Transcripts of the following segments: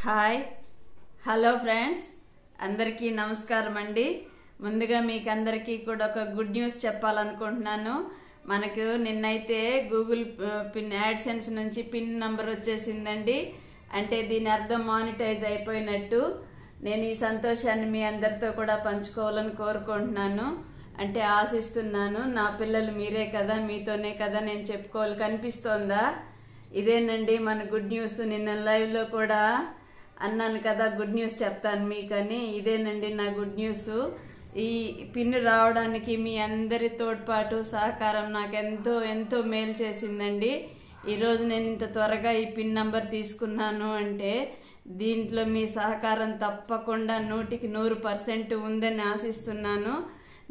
Hi hello friends, అందరికీ నమస్కారం అండి. ముందుగా మీకు అందరికీ కూడా ఒక గుడ్ న్యూస్ చెప్పాలనుకుంటున్నాను. మనకు నిన్నైతే గూగుల్ పిన్ యాడ్సెన్స్ నుంచి పిన్ నంబర్ వచ్చేసిందండి. అంటే దీని అర్థం మానిటైజ్ అయిపోయినట్టు. నేను ఈ సంతోషాన్ని మీ అందరితో కూడా పంచుకోవాలని కోరుకుంటున్నాను, అంటే ఆశిస్తున్నాను. నా పిల్లలు మీరే కదా, మీతోనే కదా నేను చెప్పుకోవాలి. కనిపిస్తోందా? ఇదేనండి మన గుడ్ న్యూస్. నిన్న లైవ్లో కూడా అన్నాను కదా గుడ్ న్యూస్ చెప్తాను మీకని. ఇదేనండి నా గుడ్ న్యూస్. ఈ పిన్ రావడానికి మీ అందరి తోడ్పాటు సహకారం నాకు ఎంతో ఎంతో మేలు చేసిందండి. ఈరోజు నేను ఇంత త్వరగా ఈ పిన్ నంబర్ తీసుకున్నాను అంటే దీంట్లో మీ సహకారం తప్పకుండా 100% ఉందని ఆశిస్తున్నాను.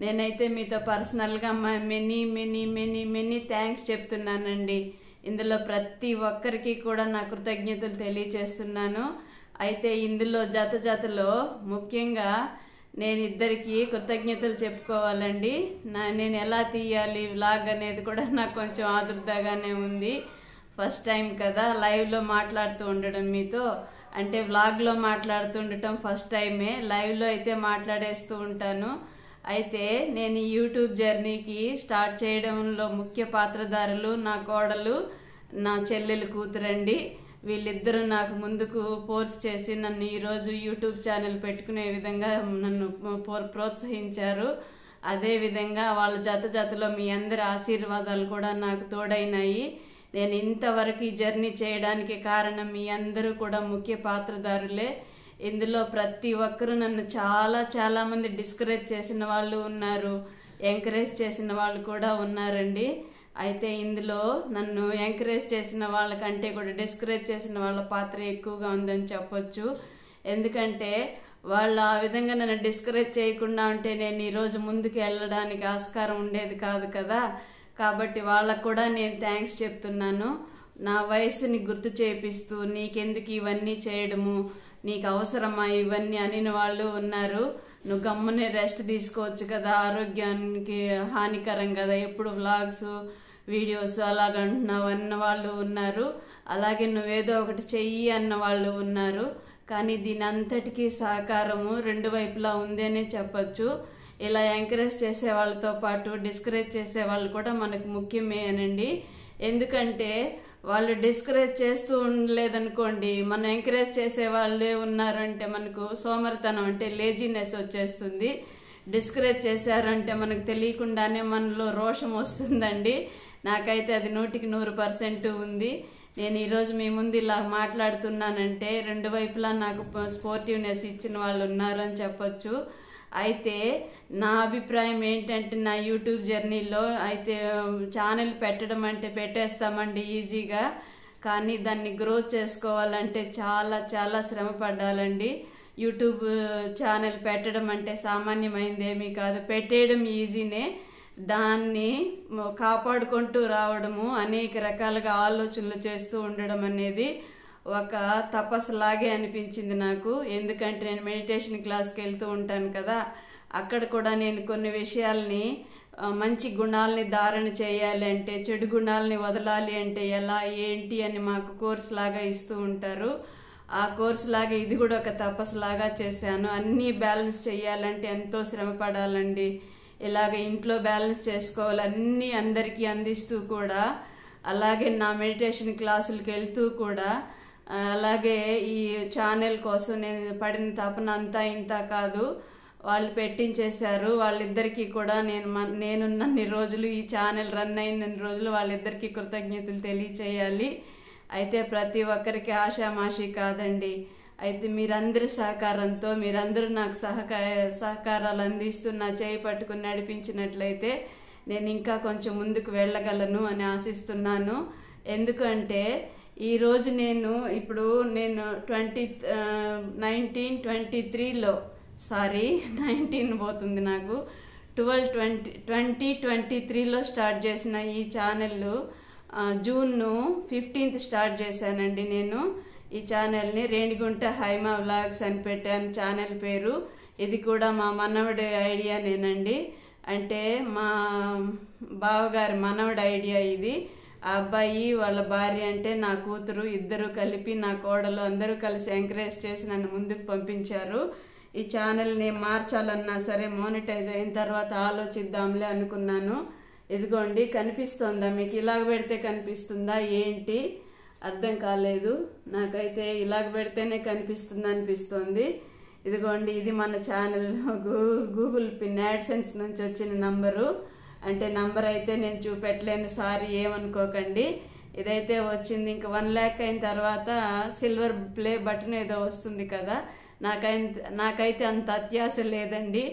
నేనైతే మీతో పర్సనల్గా many many many many thanks చెప్తున్నానండి. ఇందులో ప్రతి ఒక్కరికి కూడా నా కృతజ్ఞతలు తెలియచేస్తున్నాను. అయితే ఇందులో జతలో ముఖ్యంగా నేను ఇద్దరికి కృతజ్ఞతలు చెప్పుకోవాలండి. నేను ఎలా తీయాలి వ్లాగ్ అనేది కూడా నాకు కొంచెం ఆదుర్దాగానే ఉంది. ఫస్ట్ టైం కదా లైవ్లో మాట్లాడుతూ ఉండడం మీతో, అంటే వ్లాగ్లో మాట్లాడుతూ ఉండటం ఫస్ట్ టైమే. లైవ్లో అయితే మాట్లాడేస్తూ ఉంటాను. అయితే నేను ఈ యూట్యూబ్ జర్నీకి స్టార్ట్ చేయడంలో ముఖ్య పాత్రధారులు నా కోడలు, నా చెల్లెలు కూతురండి. వీళ్ళిద్దరూ నాకు ముందుకు ఫోర్స్ చేసి నన్ను ఈరోజు యూట్యూబ్ ఛానల్ పెట్టుకునే విధంగా నన్ను ప్రోత్సహించారు. అదేవిధంగా వాళ్ళ జతలో మీ అందరి ఆశీర్వాదాలు కూడా నాకు తోడైనాయి. నేను ఇంతవరకు ఈ జర్నీ చేయడానికి కారణం మీ అందరూ కూడా ముఖ్య పాత్రధారులే. ఇందులో ప్రతి ఒక్కరూ నన్ను చాలా మంది డిస్కరేజ్ చేసిన వాళ్ళు ఉన్నారు, ఎంకరేజ్ చేసిన వాళ్ళు కూడా ఉన్నారండి. అయితే ఇందులో నన్ను ఎంకరేజ్ చేసిన వాళ్ళకంటే కూడా డిస్కరేజ్ చేసిన వాళ్ళ పాత్ర ఎక్కువగా ఉందని చెప్పొచ్చు. ఎందుకంటే వాళ్ళు ఆ విధంగా నన్ను డిస్కరేజ్ చేయకుండా ఉంటే నేను ఈరోజు ముందుకు వెళ్ళడానికి ఆస్కారం ఉండేది కాదు కదా. కాబట్టి వాళ్ళకు కూడా నేను థ్యాంక్స్ చెప్తున్నాను. నా వయసుని గుర్తు చేపిస్తూ నీకెందుకు ఇవన్నీ చేయడము, నీకు అవసరమా ఇవన్నీ అనిన వాళ్ళు ఉన్నారు. నువ్వు గమ్మునే రెస్ట్ తీసుకోవచ్చు కదా, ఆరోగ్యానికి హానికరం కదా, ఎప్పుడు వ్లాగ్స్ వీడియోస్ అలాగంటున్నావు అన్న వాళ్ళు ఉన్నారు. అలాగే నువ్వేదో ఒకటి చెయ్యి అన్న వాళ్ళు ఉన్నారు. కానీ దీని అంతటికీ సహకారము రెండు వైపులా ఉందనే చెప్పచ్చు. ఇలా ఎంకరేజ్ చేసే వాళ్ళతో పాటు డిస్కరేజ్ చేసే వాళ్ళు కూడా మనకు ముఖ్యమేనండి. ఎందుకంటే వాళ్ళు డిస్కరేజ్ చేస్తూ ఉండలేదనుకోండి, మనం ఎంకరేజ్ చేసే వాళ్ళే ఉన్నారంటే మనకు సోమరితనం అంటే లేజినెస్ వచ్చేస్తుంది. డిస్కరేజ్ చేశారంటే మనకు తెలియకుండానే మనలో రోషం వస్తుందండి. నాకైతే అది 100% ఉంది. నేను ఈరోజు మీ ముందు ఇలా మాట్లాడుతున్నానంటే రెండు వైపులా నాకు స్పోర్టివ్నెస్ ఇచ్చిన వాళ్ళు ఉన్నారని చెప్పొచ్చు. అయితే నా అభిప్రాయం ఏంటంటే నా యూట్యూబ్ జర్నీలో అయితే ఛానల్ పెట్టడం అంటే పెట్టేస్తామండి ఈజీగా, కానీ దాన్ని గ్రో చేసుకోవాలంటే చాలా శ్రమ పడాలండి. యూట్యూబ్ ఛానల్ పెట్టడం అంటే సామాన్యమైందేమీ కాదు. పెట్టేయడం ఈజీనే, దాన్ని కాపాడుకుంటూ రావడము, అనేక రకాలుగా ఆలోచనలు చేస్తూ ఉండడం అనేది ఒక తపస్సులాగే అనిపించింది నాకు. ఎందుకంటే నేను మెడిటేషన్ క్లాస్కి వెళ్తూ ఉంటాను కదా, అక్కడ కూడా నేను కొన్ని విషయాల్ని మంచి గుణాలని ధారణ చేయాలి అంటే, చెడు గుణాలని వదలాలి అంటే ఎలా ఏంటి అని మాకు కోర్సు లాగా ఇస్తూ ఉంటారు. ఆ కోర్సు లాగా ఇది కూడా ఒక తపస్సులాగా చేశాను. అన్నీ బ్యాలెన్స్ చేయాలంటే ఎంతో శ్రమ పడాలండి. ఇలాగ ఇంట్లో బ్యాలెన్స్ చేసుకోవాలి, అన్నీ అందరికీ అందిస్తూ కూడా, అలాగే నా మెడిటేషన్ క్లాసులకు వెళ్తూ కూడా, అలాగే ఈ ఛానల్ కోసం నేను పడిన తపన అంతా ఇంత కాదు. వాళ్ళు పెట్టించేశారు. వాళ్ళిద్దరికీ కూడా నేనున్నన్ని రోజులు, ఈ ఛానల్ రన్ అయినన్ని రోజులు వాళ్ళిద్దరికీ కృతజ్ఞతలు తెలియచేయాలి. అయితే ప్రతి ఒక్కరికి ఆషామాషి కాదండి. అయితే మీరందరి సహకారంతో, మీరందరూ నాకు సహకారాలు అందిస్తూ నా చేయి పట్టుకుని నడిపించినట్లయితే నేను ఇంకా కొంచెం ముందుకు వెళ్ళగలను అని ఆశిస్తున్నాను. ఎందుకంటే ఈరోజు నేను 1923లో 19 పోతుంది నాకు, 2023లో స్టార్ట్ చేసిన ఈ ఛానల్ జూన్ 15th స్టార్ట్ చేశానండి. నేను ఈ ఛానల్ని రేణిగుంట హైమా వ్లాగ్స్ అని పెట్టాను ఛానల్ పేరు. ఇది కూడా మా మనవడి ఐడియానేనండి. అంటే మా బావగారి మనవడి ఐడియా ఇది. ఆ అబ్బాయి వాళ్ళ భార్య అంటే నా కూతురు, ఇద్దరు కలిపి నా కోడలు అందరూ కలిసి ఎంకరేజ్ చేసి నన్ను ముందుకు పంపించారు. ఈ ఛానల్ని మార్చాలన్నా సరే మోనిటైజ్ అయిన తర్వాత ఆలోచిద్దాంలే అనుకున్నాను. ఇదిగోండి, కనిపిస్తుందా మీకు? ఇలాగ పెడితే కనిపిస్తుందా ఏంటి అర్థం కాలేదు నాకైతే. ఇలాగ పెడితేనే కనిపిస్తుంది అనిపిస్తుంది. ఇదిగోండి, ఇది మన ఛానల్ గూగుల్ పిన్ యాడ్సెన్స్ నుంచి వచ్చిన నంబరు. అంటే నంబర్ అయితే నేను చూపెట్టలేను, సారీ ఏమనుకోకండి. ఇదైతే వచ్చింది. ఇంకా 1 lakh అయిన తర్వాత సిల్వర్ ప్లే బటన్ ఏదో వస్తుంది కదా, నాకైతే అంత అత్యాశ లేదండి.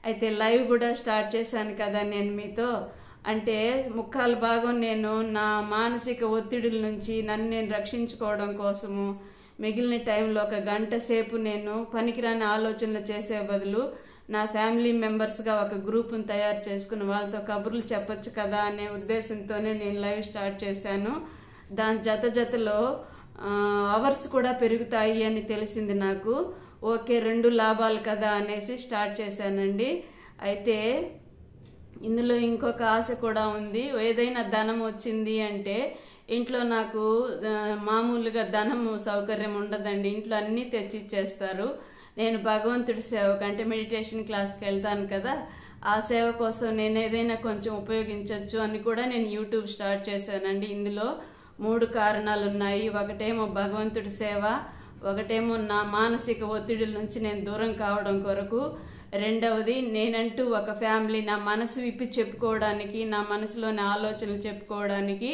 అయితే లైవ్ కూడా స్టార్ట్ చేశాను కదా నేను మీతో. అంటే ముక్కాలు భాగం నేను నా మానసిక ఒత్తిడుల నుంచి నన్ను నేను రక్షించుకోవడం కోసము, మిగిలిన టైంలో 1 గంట సేపు నేను పనికిరాని ఆలోచనలు చేసే బదులు నా ఫ్యామిలీ మెంబర్స్గా ఒక గ్రూప్ను తయారు చేసుకుని వాళ్ళతో కబుర్లు చెప్పొచ్చు కదా అనే ఉద్దేశంతోనే నేను లైవ్ స్టార్ట్ చేశాను. దాని జతలో అవర్స్ కూడా పెరుగుతాయి అని తెలిసింది నాకు. ఓకే, 2 లాభాలు కదా అనేసి స్టార్ట్ చేశానండి. అయితే ఇందులో ఇంకొక ఆశ కూడా ఉంది. ఏదైనా ధనం వచ్చింది అంటే ఇంట్లో నాకు మామూలుగా ధనము సౌకర్యం ఉండదండి. ఇంట్లో అన్నీ తెచ్చిచ్చేస్తారు. నేను భగవంతుడి సేవకు అంటే మెడిటేషన్ క్లాస్కి వెళ్తాను కదా, ఆ సేవ కోసం నేను ఏదైనా కొంచెం ఉపయోగించవచ్చు అని కూడా నేను యూట్యూబ్ స్టార్ట్ చేశానండి. ఇందులో 3 కారణాలు ఉన్నాయి. ఒకటేమో భగవంతుడి సేవ, ఒకటేమో నా మానసిక ఒత్తిడిల నుంచి నేను దూరం కావడం కొరకు, రెండవది నేనంటూ ఒక ఫ్యామిలీ, నా మనసు విప్పి చెప్పుకోవడానికి, నా మనసులోని ఆలోచనలు చెప్పుకోవడానికి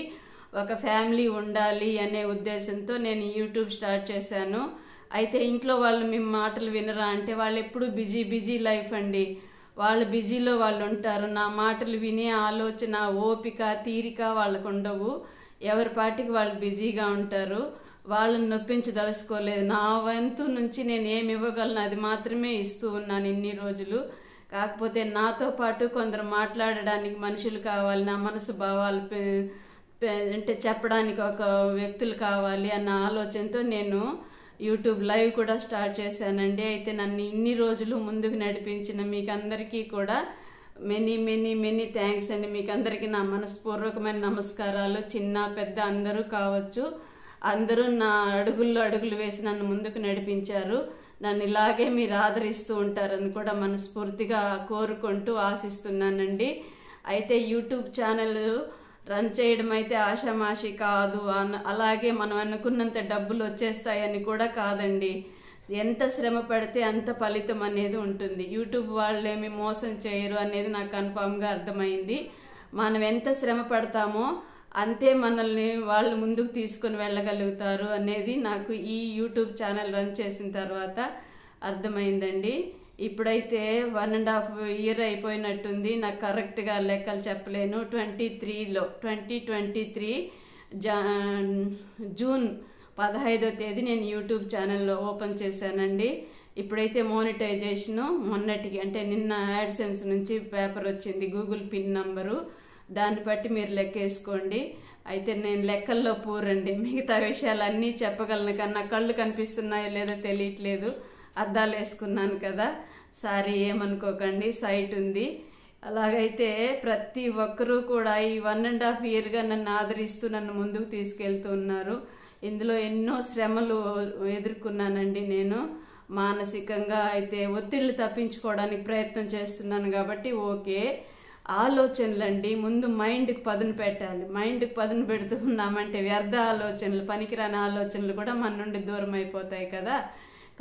ఒక ఫ్యామిలీ ఉండాలి అనే ఉద్దేశంతో నేను యూట్యూబ్ స్టార్ట్ చేశాను. అయితే ఇంట్లో వాళ్ళు మీ మాటలు వినరా అంటే వాళ్ళు ఎప్పుడు బిజీ లైఫ్ అండి. వాళ్ళు బిజీలో వాళ్ళు ఉంటారు. నా మాటలు వినే ఆలోచన, ఓపిక, తీరిక వాళ్ళకు ఉండవు. ఎవరి పాటికి వాళ్ళు బిజీగా ఉంటారు. వాళ్ళని నొప్పించదలుచుకోలేదు. నా వంతు నుంచి నేను ఏమి ఇవ్వగలను అది మాత్రమే ఇస్తూ ఉన్నాను ఇన్ని రోజులు. కాకపోతే నాతో పాటు కొందరు మాట్లాడడానికి మనుషులు కావాలి, నా మనసు భావాలు అంటే చెప్పడానికి ఒక వ్యక్తులు కావాలి అన్న ఆలోచనతో నేను యూట్యూబ్ లైవ్ కూడా స్టార్ట్ చేశానండి. అయితే నన్ను ఇన్ని రోజులు ముందుకు నడిపించిన మీకు అందరికీ కూడా మెనీ థ్యాంక్స్ అండి. మీకు అందరికీ నా మనస్పూర్వకమైన నమస్కారాలు. చిన్న పెద్ద అందరూ కావచ్చు, అందరూ నా అడుగుల్లో అడుగులు వేసి నన్ను ముందుకు నడిపించారు. నన్ను ఇలాగే మీరు ఆదరిస్తూ ఉంటారని కూడా మనస్ఫూర్తిగా కోరుకుంటూ ఆశిస్తున్నానండి. అయితే యూట్యూబ్ ఛానల్ రన్ చేయడం అయితే ఆషామాషి కాదు. అలాగే మనం అనుకున్నంత డబ్బులు వచ్చేస్తాయని కూడా కాదండి. ఎంత శ్రమ పడితే అంత ఫలితం అనేది ఉంటుంది. యూట్యూబ్ వాళ్ళు ఏమి మోసం చేయరు అనేది నాకు కన్ఫామ్గా అర్థమైంది. మనం ఎంత శ్రమ పడతామో అంతే మనల్ని వాళ్ళు ముందుకు తీసుకొని వెళ్ళగలుగుతారు అనేది నాకు ఈ యూట్యూబ్ ఛానల్ రన్ చేసిన తర్వాత అర్థమైందండి. ఇప్పుడైతే 1.5 year అయిపోయినట్టుంది. నాకు కరెక్ట్గా లెక్కలు చెప్పలేను. 2023 జూన్ 15వ తేదీ నేను యూట్యూబ్ ఛానల్లో ఓపెన్ చేశానండి. ఇప్పుడైతే మోనిటైజేషను మొన్నటికి అంటే నిన్న యాడ్సెన్స్ నుంచి పేపర్ వచ్చింది, గూగుల్ పిన్ నంబరు. దాన్ని బట్టి మీరు లెక్కేసుకోండి. అయితే నేను లెక్కల్లో పూరండి, మిగతా విషయాలన్నీ చెప్పగలను కన్నా కళ్ళు కనిపిస్తున్నాయో లేదో తెలియట్లేదు, అద్దాలు వేసుకున్నాను కదా, సారీ ఏమనుకోకండి, సైట్ ఉంది. అలాగైతే ప్రతి ఒక్కరూ కూడా ఈ 1.5 yearగా నన్ను ఆదరిస్తూ నన్ను ముందుకు తీసుకెళ్తూ ఉన్నారు. ఇందులో ఎన్నో శ్రమలు ఎదుర్కొన్నానండి. నేను మానసికంగా అయితే ఒత్తిళ్లు తప్పించుకోవడానికి ప్రయత్నం చేస్తున్నాను కాబట్టి ఓకే. ఆలోచనలండి, ముందు మైండ్కి పదును పెట్టాలి. మైండ్కి పదును పెడుతూ ఉన్నామంటే వ్యర్థ ఆలోచనలు, పనికిరాని ఆలోచనలు కూడా మన నుండి దూరం అయిపోతాయి కదా.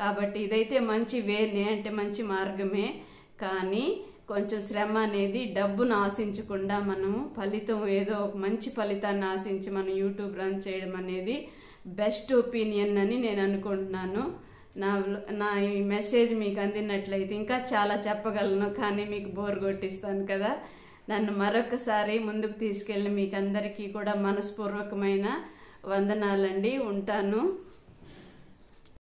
కాబట్టి ఇదైతే మంచి వేనే, అంటే మంచి మార్గమే. కానీ కొంచెం శ్రమ అనేది డబ్బును ఆశించకుండా మనము ఫలితం ఏదో ఒక మంచి ఫలితాన్ని ఆశించి మనం యూట్యూబ్ రన్ చేయడం అనేది బెస్ట్ ఒపీనియన్ అని నేను అనుకుంటున్నాను. నా ఈ మెసేజ్ మీకు అందినట్లయితే ఇంకా చాలా చెప్పగలను, కానీ మీకు బోర్ కొట్టిస్తాను కదా. నన్ను మరొకసారి ముందుకు తీసుకెళ్ళి మీకు అందరికీ కూడా మనస్పూర్వకమైన వందనాలండి. ఉంటాను.